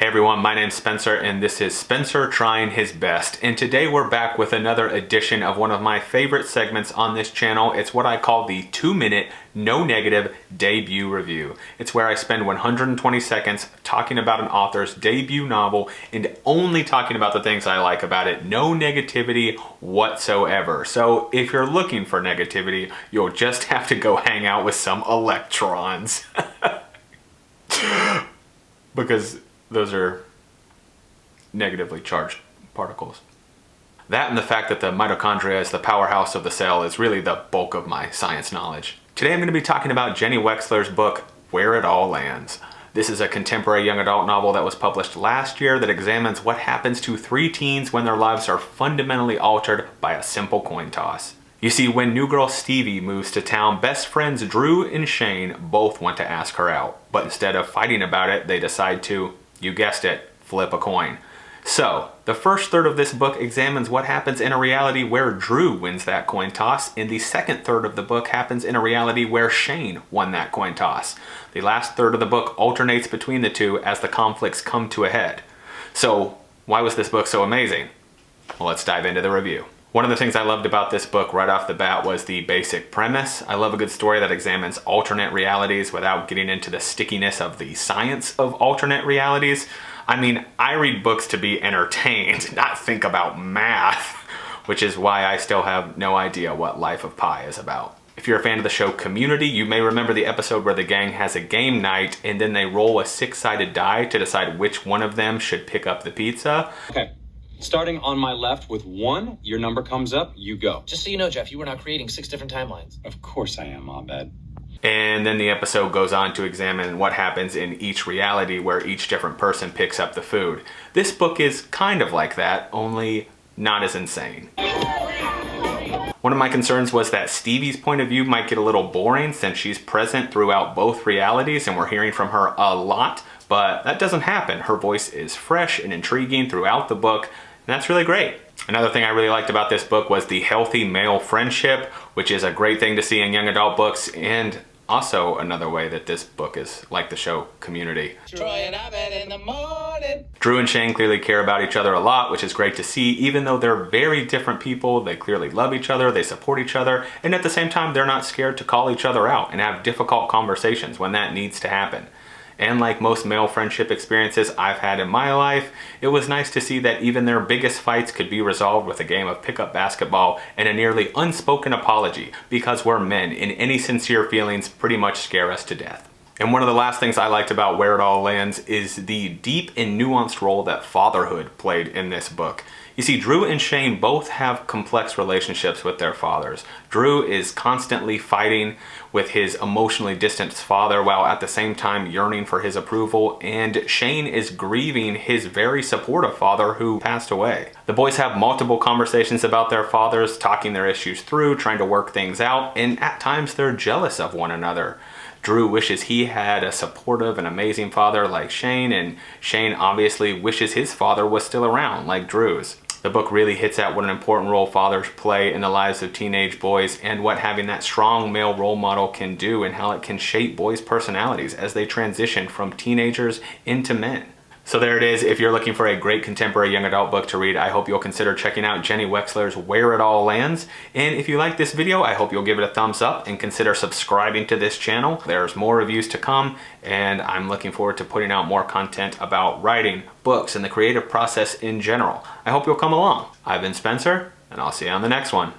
Hey everyone, my name's Spencer and this is Spencer Trying His Best. And today we're back with another edition of one of my favorite segments on this channel. It's what I call the 2-minute, no negative debut review. It's where I spend 120 seconds talking about an author's debut novel and only talking about the things I like about it. No negativity whatsoever. So if you're looking for negativity, you'll just have to go hang out with some electrons. Because those are negatively charged particles. That and the fact that the mitochondria is the powerhouse of the cell is really the bulk of my science knowledge. Today I'm going to be talking about Jennie Wexler's book, Where It All Lands. This is a contemporary young adult novel that was published last year that examines what happens to 3 teens when their lives are fundamentally altered by a simple coin toss. You see, when new girl Stevie moves to town, best friends Drew and Shane both want to ask her out. But instead of fighting about it, they decide to, you guessed it, flip a coin. So, the first third of this book examines what happens in a reality where Drew wins that coin toss, and the second third of the book happens in a reality where Shane won that coin toss. The last third of the book alternates between the two as the conflicts come to a head. So, why was this book so amazing? Well, let's dive into the review. One of the things I loved about this book right off the bat was the basic premise. I love a good story that examines alternate realities without getting into the stickiness of the science of alternate realities. I mean, I read books to be entertained, not think about math, which is why I still have no idea what Life of Pi is about. If you're a fan of the show Community, you may remember the episode where the gang has a game night and then they roll a 6-sided die to decide which one of them should pick up the pizza. Okay. Starting on my left with 1, your number comes up, you go. Just so you know, Jeff, you were not creating 6 different timelines. Of course I am, Abed. And then the episode goes on to examine what happens in each reality where each different person picks up the food. This book is kind of like that, only not as insane. One of my concerns was that Stevie's point of view might get a little boring since she's present throughout both realities and we're hearing from her a lot, but that doesn't happen. Her voice is fresh and intriguing throughout the book, and that's really great. Another thing I really liked about this book was the healthy male friendship, which is a great thing to see in young adult books, and also another way that this book is like the show Community. Troy and Abed in the morning. Drew and Shane clearly care about each other a lot, which is great to see. Even though they're very different people, they clearly love each other, they support each other, and at the same time, they're not scared to call each other out and have difficult conversations when that needs to happen. And like most male friendship experiences I've had in my life, it was nice to see that even their biggest fights could be resolved with a game of pickup basketball and a nearly unspoken apology, because we're men and any sincere feelings pretty much scare us to death. And one of the last things I liked about Where It All Lands is the deep and nuanced role that fatherhood played in this book. You see, Drew and Shane both have complex relationships with their fathers. Drew is constantly fighting with his emotionally distanced father while at the same time yearning for his approval, and Shane is grieving his very supportive father who passed away. The boys have multiple conversations about their fathers, talking their issues through, trying to work things out, and at times they're jealous of one another. Drew wishes he had a supportive and amazing father like Shane, and Shane obviously wishes his father was still around like Drew's. The book really hits at what an important role fathers play in the lives of teenage boys and what having that strong male role model can do and how it can shape boys' personalities as they transition from teenagers into men. So there it is. If you're looking for a great contemporary young adult book to read, I hope you'll consider checking out Jennie Wexler's Where It All Lands. And if you like this video, I hope you'll give it a thumbs up and consider subscribing to this channel. There's more reviews to come, and I'm looking forward to putting out more content about writing, books, and the creative process in general. I hope you'll come along. I've been Spencer, and I'll see you on the next one.